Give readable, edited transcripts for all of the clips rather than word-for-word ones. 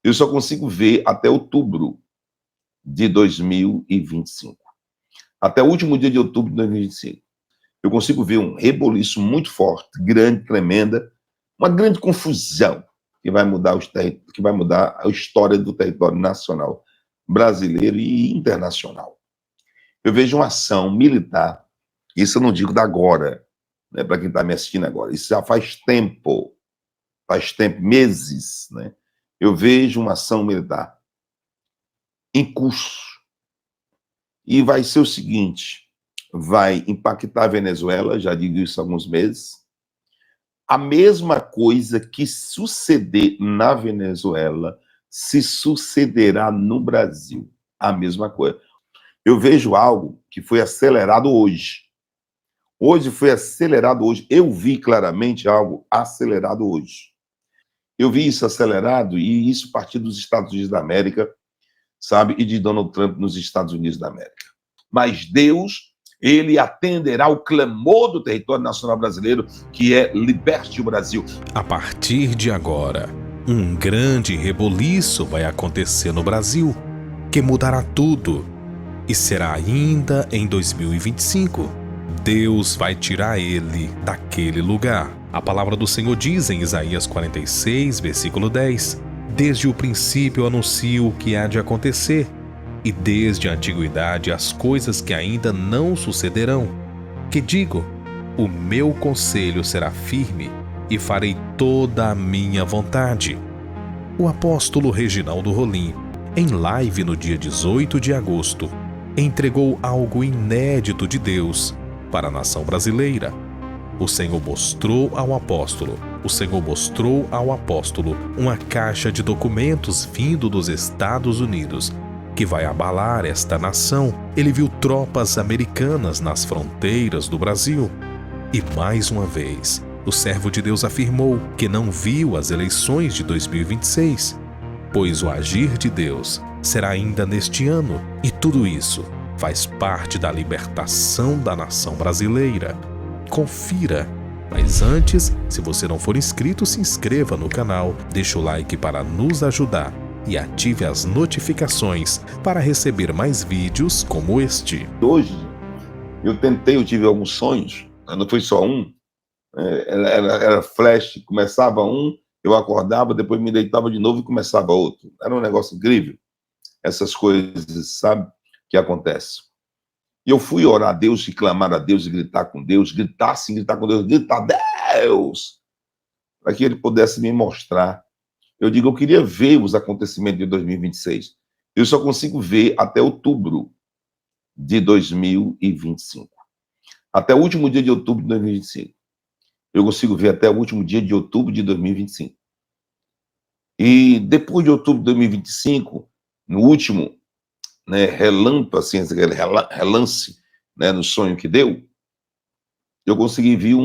Eu só consigo ver até outubro de 2025. Até o último dia de outubro de 2025. Eu consigo ver um reboliço muito forte, grande, tremenda, uma grande confusão que vai mudar a história do território nacional brasileiro e internacional. Eu vejo uma ação militar, isso eu não digo da agora, né, para quem está me assistindo agora, isso já faz tempo, meses, né? Eu vejo uma ação militar em curso. E vai ser o seguinte, vai impactar a Venezuela, já digo isso há alguns meses. A mesma coisa que suceder na Venezuela se sucederá no Brasil. A mesma coisa. Eu vejo algo que foi acelerado hoje. Hoje foi acelerado hoje. Eu vi claramente algo acelerado hoje. Eu vi isso acelerado e isso a partir dos Estados Unidos da América, sabe, e de Donald Trump nos Estados Unidos da América. Mas Deus, ele atenderá o clamor do território nacional brasileiro, que é liberte o Brasil. A partir de agora, um grande reboliço vai acontecer no Brasil, que mudará tudo. E será ainda em 2025. Deus vai tirar ele daquele lugar. A palavra do Senhor diz em Isaías 46, versículo 10: Desde o princípio anuncio o que há de acontecer, e desde a antiguidade as coisas que ainda não sucederão. Que digo, o meu conselho será firme, e farei toda a minha vontade. O apóstolo Reginaldo Rolim, em live no dia 18 de agosto, entregou algo inédito de Deus para a nação brasileira. O Senhor mostrou ao apóstolo uma caixa de documentos vindo dos Estados Unidos, que vai abalar esta nação. Ele viu tropas americanas nas fronteiras do Brasil. E mais uma vez, o servo de Deus afirmou que não viu as eleições de 2026, pois o agir de Deus será ainda neste ano, e tudo isso faz parte da libertação da nação brasileira. Confira. Mas antes, se você não for inscrito, se inscreva no canal, deixe o like para nos ajudar e ative as notificações para receber mais vídeos como este. Hoje, eu tive alguns sonhos, não foi só um, era flash, começava um, eu acordava, depois me deitava de novo e começava outro. Era um negócio incrível, essas coisas, sabe, que acontecem. E eu fui orar a Deus e clamar a Deus e gritar com Deus, gritar com Deus, gritar Deus, para que ele pudesse me mostrar. Eu digo, eu queria ver os acontecimentos de 2026. Eu só consigo ver até outubro de 2025. Até o último dia de outubro de 2025. Eu consigo ver até o último dia de outubro de 2025. E depois de outubro de 2025, no último, né, relâmpago, assim, relance, né, no sonho que deu, eu consegui ver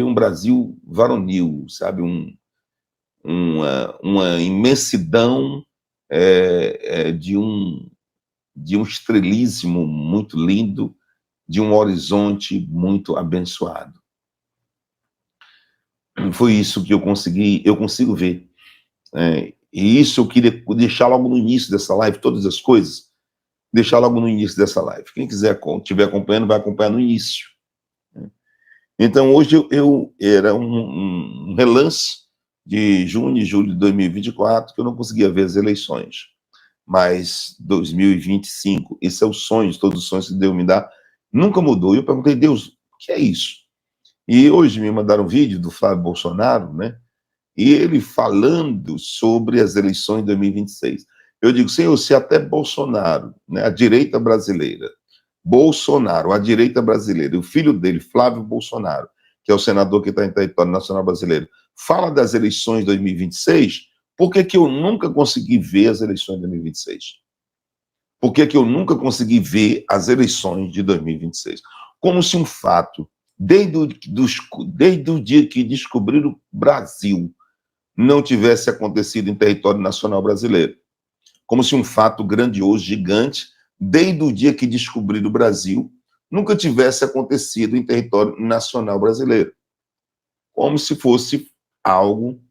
um Brasil varonil, sabe, uma imensidão de um estrelismo muito lindo, de um horizonte muito abençoado. Foi isso que eu consigo ver. E isso eu queria deixar logo no início dessa live, todas as coisas, deixar logo no início dessa live. Quem estiver acompanhando, vai acompanhar no início. Então, hoje era um relance de junho e julho de 2024, que eu não conseguia ver as eleições. Mas 2025, esse é o sonho, todos os sonhos que Deus me dá, nunca mudou. E eu perguntei, Deus, o que é isso? E hoje me mandaram um vídeo do Flávio Bolsonaro, né? E ele falando sobre as eleições de 2026. Eu digo, Senhor, se até Bolsonaro, né, a direita brasileira, Bolsonaro, a direita brasileira, o filho dele, Flávio Bolsonaro, que é o senador que está em território nacional brasileiro, fala das eleições de 2026, por que que eu nunca consegui ver as eleições de 2026? Por que que eu nunca consegui ver as eleições de 2026? Como se um fato, desde o dia que descobriram o Brasil, não tivesse acontecido em território nacional brasileiro. Como se um fato grandioso, gigante, desde o dia que descobriram o Brasil, nunca tivesse acontecido em território nacional brasileiro. Como se fosse algo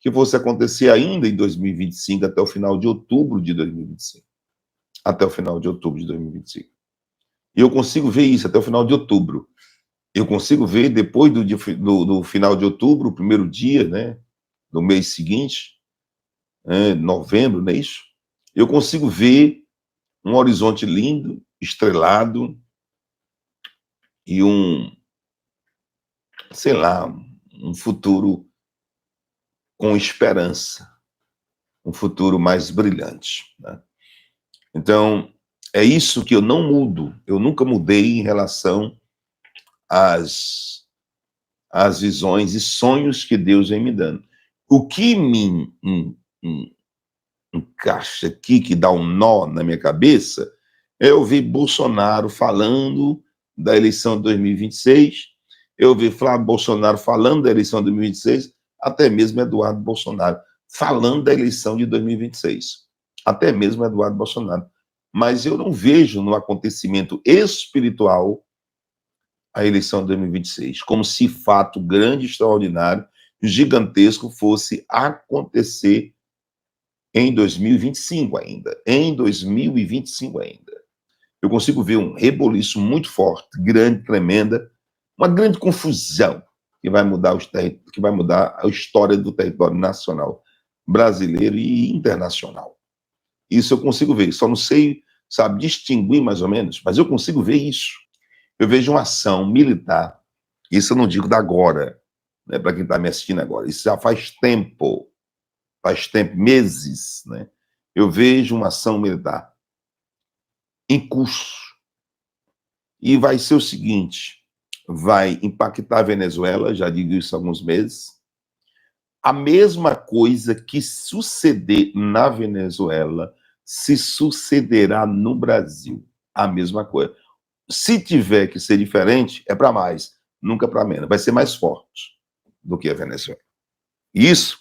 que fosse acontecer ainda em 2025, até o final de outubro de 2025. Até o final de outubro de 2025. E eu consigo ver isso até o final de outubro. Eu consigo ver depois do final de outubro, o primeiro dia, né, do mês seguinte, novembro, não é isso? Eu consigo ver um horizonte lindo, estrelado, e sei lá, um futuro com esperança, um futuro mais brilhante, né? Então, é isso que eu não mudo, eu nunca mudei em relação às visões e sonhos que Deus vem me dando. O que me encaixa aqui, que dá um nó na minha cabeça, é ouvir Bolsonaro falando da eleição de 2026, eu ouvi Flávio Bolsonaro falando da eleição de 2026, até mesmo Eduardo Bolsonaro falando da eleição de 2026, até mesmo Eduardo Bolsonaro. Mas eu não vejo no acontecimento espiritual a eleição de 2026, como se fato grande, extraordinário, gigantesco fosse acontecer em 2025 ainda. Em 2025 ainda. Eu consigo ver um reboliço muito forte, grande, tremenda, uma grande confusão que vai mudar a história do território nacional brasileiro e internacional. Isso eu consigo ver, só não sei, sabe, distinguir mais ou menos, mas eu consigo ver isso. Eu vejo uma ação militar, isso eu não digo da agora, né, para quem está me assistindo agora, isso já faz tempo, meses, né? Eu vejo uma ação militar em curso. E vai ser o seguinte, vai impactar a Venezuela, já digo isso há alguns meses. A mesma coisa que suceder na Venezuela se sucederá no Brasil. A mesma coisa. Se tiver que ser diferente, é para mais, nunca para menos. Vai ser mais forte do que a Venezuela. Isso,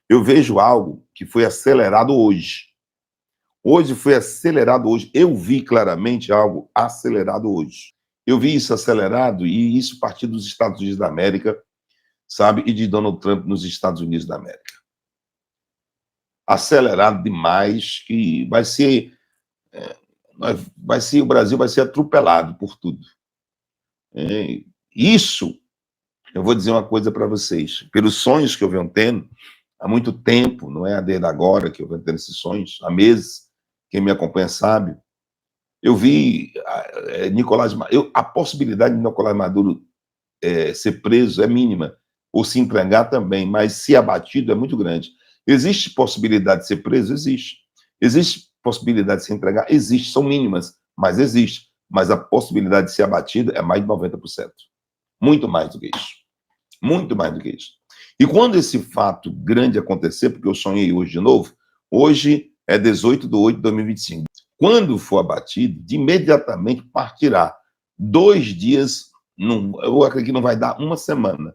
eu vejo algo que foi acelerado hoje. Hoje foi acelerado hoje. Eu vi claramente algo acelerado hoje. Eu vi isso acelerado e isso partir dos Estados Unidos da América, sabe, e de Donald Trump nos Estados Unidos da América. Acelerado demais, que vai ser, o Brasil vai ser atropelado por tudo. Isso, eu vou dizer uma coisa para vocês, pelos sonhos que eu venho tendo há muito tempo, não é desde agora que eu venho tendo esses sonhos, há meses, quem me acompanha sabe, eu vi a possibilidade de Nicolás Maduro ser preso é mínima, ou se entregar também, mas se abatido é muito grande. Existe possibilidade de ser preso? Existe. Existe possibilidade de se entregar? Existe, são mínimas, mas existe. Mas a possibilidade de ser abatido é mais de 90%. Muito mais do que isso. Muito mais do que isso. E quando esse fato grande acontecer, porque eu sonhei hoje de novo, hoje é 18/8/2025. Quando for abatido, de imediatamente partirá 2 dias, eu acredito que não vai dar uma semana,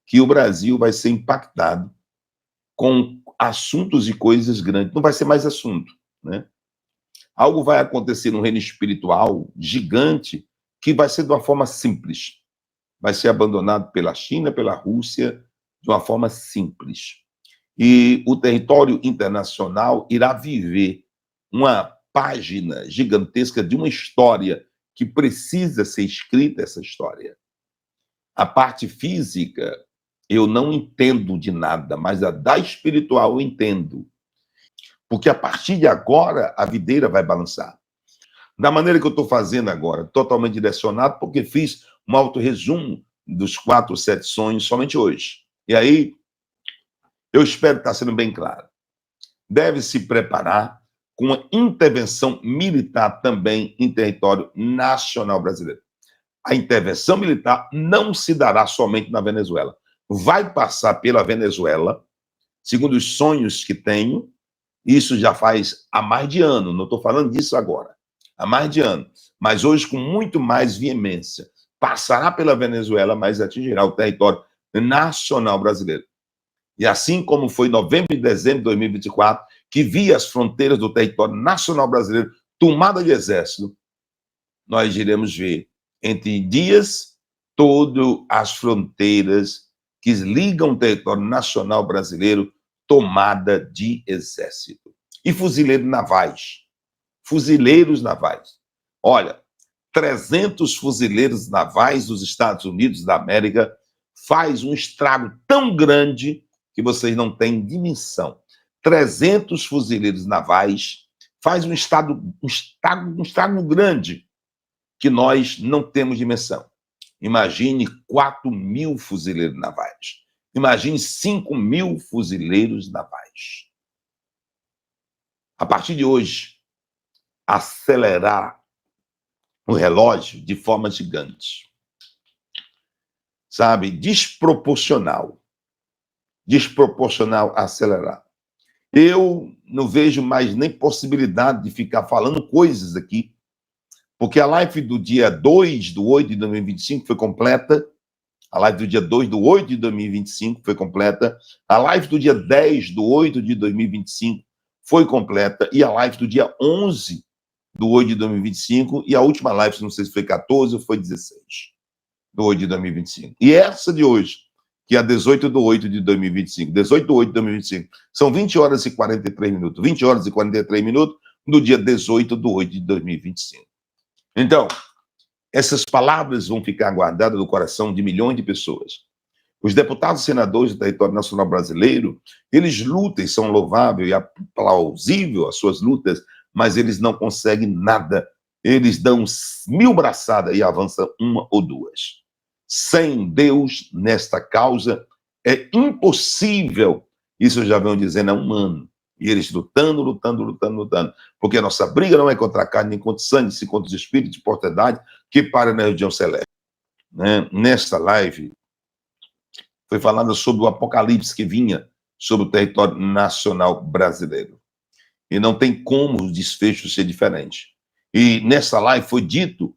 que o Brasil vai ser impactado com assuntos e coisas grandes. Não vai ser mais assunto, né? Algo vai acontecer no reino espiritual gigante que vai ser de uma forma simples. Vai ser abandonado pela China, pela Rússia, de uma forma simples. E o território internacional irá viver uma página gigantesca de uma história que precisa ser escrita, essa história. A parte física, eu não entendo de nada, mas a da espiritual eu entendo. Porque a partir de agora, a videira vai balançar. Da maneira que eu estou fazendo agora, totalmente direcionado, porque fiz um autorresumo dos 4 ou 7 sonhos somente hoje. E aí, eu espero estar sendo bem claro. Deve se preparar com uma intervenção militar também em território nacional brasileiro. A intervenção militar não se dará somente na Venezuela. Vai passar pela Venezuela, segundo os sonhos que tenho, isso já faz há mais de ano, não estou falando disso agora, há mais de ano, mas hoje com muito mais veemência. Passará pela Venezuela, mas atingirá o território nacional brasileiro. E assim como foi em novembro e dezembro de 2024, que via as fronteiras do território nacional brasileiro tomada de exército, nós iremos ver entre dias todas as fronteiras que ligam o território nacional brasileiro tomada de exército. E fuzileiros navais. Fuzileiros navais. Olha, 300 fuzileiros navais dos Estados Unidos da América faz um estrago tão grande que vocês não têm dimensão. 300 fuzileiros navais faz um estrago grande que nós não temos dimensão. Imagine 4.000 fuzileiros navais. Imagine 5.000 fuzileiros navais. A partir de hoje, acelerar o relógio de forma gigante. Sabe? Desproporcional. Desproporcional a acelerar. Eu não vejo mais nem possibilidade de ficar falando coisas aqui, porque a live do dia 2/8 de 2025 foi completa, a live do dia 2/8 de 2025 foi completa, a live do dia 10/8 de 2025 foi completa, e a live do dia 11/8 de 2025, e a última live, não sei se foi 14 ou foi 16/8 de 2025. E essa de hoje, que é a 18/8 de 2025, 18/8 de 2025, são 20 horas e 43 minutos, 20 horas e 43 minutos no dia 18/8 de 2025. Então, essas palavras vão ficar guardadas no coração de milhões de pessoas. Os deputados e senadores do território nacional brasileiro, eles lutam e são louváveis e aplausíveis as suas lutas, mas eles não conseguem nada. Eles dão 1000 braçadas e avançam uma ou duas. Sem Deus nesta causa é impossível. Isso eu já venho dizendo há um ano. E eles lutando. Porque a nossa briga não é contra a carne, nem contra o sangue, sim contra os espíritos de portidade que param na região celeste. Né? Nesta live, foi falado sobre o apocalipse que vinha sobre o território nacional brasileiro. E não tem como o desfecho ser diferente. E nessa live foi dito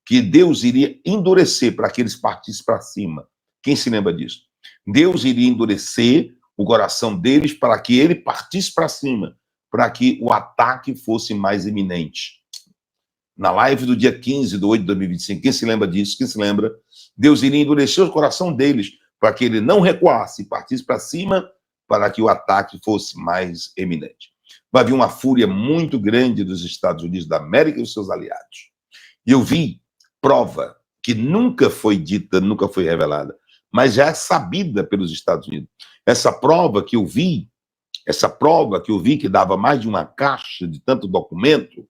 que Deus iria endurecer para que eles partissem para cima. Quem se lembra disso? Deus iria endurecer o coração deles para que ele partisse para cima, para que o ataque fosse mais iminente. Na live do dia 15/8 de 2025, quem se lembra disso? Quem se lembra? Deus iria endurecer o coração deles para que ele não recuasse, partisse para cima, para que o ataque fosse mais eminente. Vai haver uma fúria muito grande dos Estados Unidos da América e os seus aliados. E eu vi prova que nunca foi dita, nunca foi revelada, mas já é sabida pelos Estados Unidos. Essa prova que eu vi, que dava mais de uma caixa de tanto documento,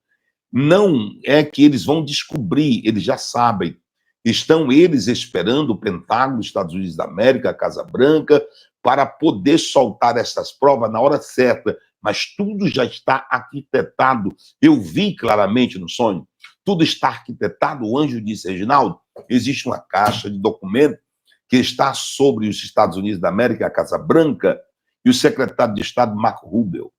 não é que eles vão descobrir, eles já sabem. Estão eles esperando o Pentágono, os Estados Unidos da América, a Casa Branca, para poder soltar essas provas na hora certa, mas tudo já está arquitetado. Eu vi claramente no sonho, tudo está arquitetado. O anjo disse, Reginaldo, existe uma caixa de documento que está sobre os Estados Unidos da América, a Casa Branca, e o secretário de Estado, Marco Rubio.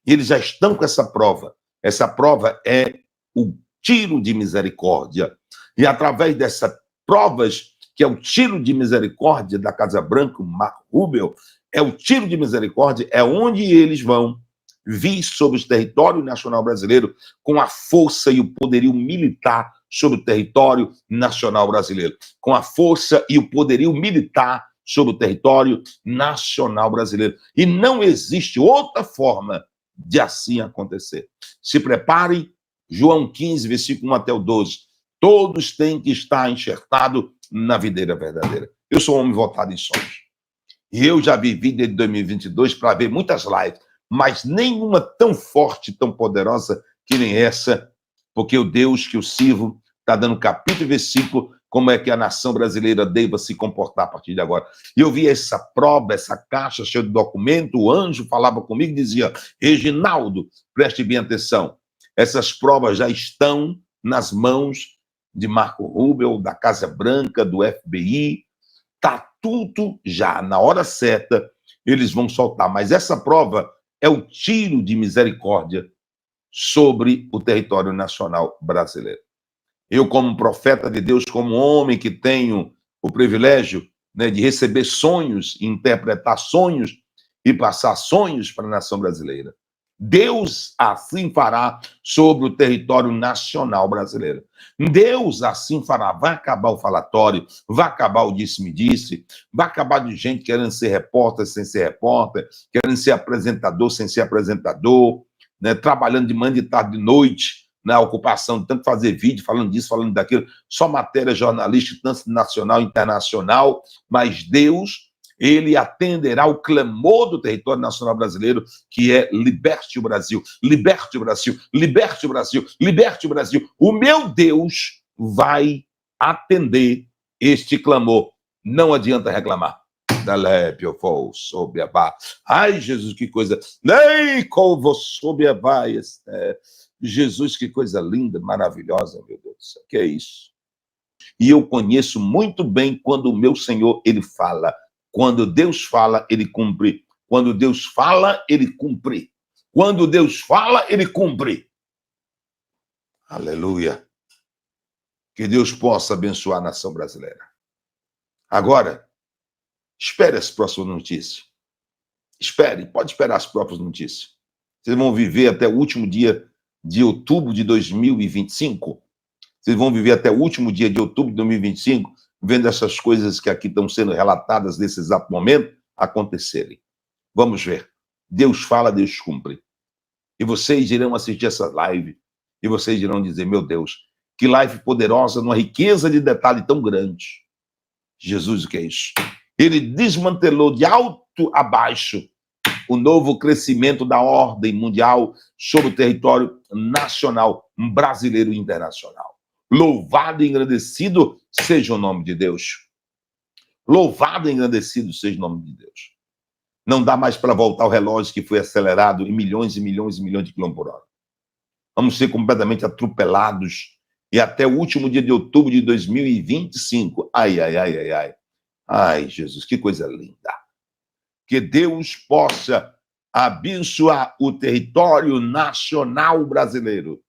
E eles já estão com essa prova. Essa prova é o tiro de misericórdia. E através dessas provas, que é o tiro de misericórdia da Casa Branca, Marco Rubio, é o tiro de misericórdia, é onde eles vão vir sobre o território nacional brasileiro com a força e o poderio militar sobre o território nacional brasileiro. Com a força e o poderio militar sobre o território nacional brasileiro. E não existe outra forma de assim acontecer. Se preparem, João 15, versículo 1 até o 12. Todos têm que estar enxertados na videira verdadeira. Eu sou um homem votado em sonhos. E eu já vivi desde 2022 para ver muitas lives, mas nenhuma tão forte, tão poderosa que nem essa, porque o Deus que eu sirvo está dando capítulo e versículo como é que a nação brasileira deva se comportar a partir de agora. E eu vi essa prova, essa caixa cheia de documento, o anjo falava comigo e dizia, Reginaldo, preste bem atenção, essas provas já estão nas mãos de Marco Rubio, da Casa Branca, do FBI, está tudo já, na hora certa, eles vão soltar. Mas essa prova é o tiro de misericórdia sobre o território nacional brasileiro. Eu, como profeta de Deus, como homem que tenho o privilégio, né, de receber sonhos, interpretar sonhos e passar sonhos para a nação brasileira, Deus assim fará sobre o território nacional brasileiro. Deus assim fará. Vai acabar o falatório, vai acabar o disse-me-disse, vai acabar de gente querendo ser repórter sem ser repórter, querendo ser apresentador sem ser apresentador, né, trabalhando de manhã, de tarde, de noite, na ocupação de tanto fazer vídeo, falando disso, falando daquilo, só matéria jornalística, tanto nacional, internacional, mas Deus, ele atenderá o clamor do território nacional brasileiro, que é liberte o Brasil, liberte o Brasil, liberte o Brasil, liberte o Brasil. O meu Deus vai atender este clamor. Não adianta reclamar. Ai, Jesus, que coisa. Nem como sob a vai. Jesus, que coisa linda, maravilhosa, meu Deus do céu. Que é isso? E eu conheço muito bem quando o meu Senhor, ele fala. Quando Deus fala, ele cumpre. Quando Deus fala, ele cumpre. Quando Deus fala, ele cumpre. Aleluia. Que Deus possa abençoar a nação brasileira. Agora, espere as próximas notícias. Espere, pode esperar as próprias notícias. Vocês vão viver até o último dia de outubro de 2025. Vocês vão viver até o último dia de outubro de 2025, vendo essas coisas que aqui estão sendo relatadas nesse exato momento acontecerem. Vamos ver. Deus fala, Deus cumpre. E vocês irão assistir essa live e vocês irão dizer, meu Deus, que live poderosa, numa riqueza de detalhe tão grande. Jesus, o que é isso? Ele desmantelou de alto a baixo o novo crescimento da ordem mundial sobre o território nacional, brasileiro e internacional. Louvado e engrandecido seja o nome de Deus. Louvado e engrandecido seja o nome de Deus. Não dá mais para voltar o relógio que foi acelerado em milhões e milhões e milhões de quilômetros por hora. Vamos ser completamente atropelados e até o último dia de outubro de 2025. Ai, ai, ai, ai, ai. Ai, Jesus, que coisa linda. Que Deus possa abençoar o território nacional brasileiro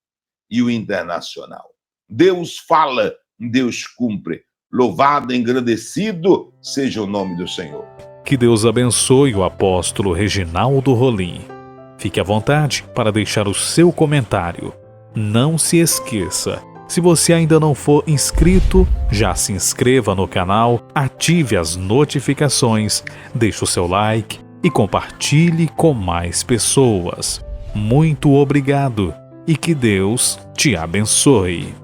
e o internacional. Deus fala, Deus cumpre. Louvado e engrandecido seja o nome do Senhor. Que Deus abençoe o apóstolo Reginaldo Rolim. Fique à vontade para deixar o seu comentário. Não se esqueça, se você ainda não for inscrito, já se inscreva no canal, ative as notificações, deixe o seu like e compartilhe com mais pessoas. Muito obrigado e que Deus te abençoe.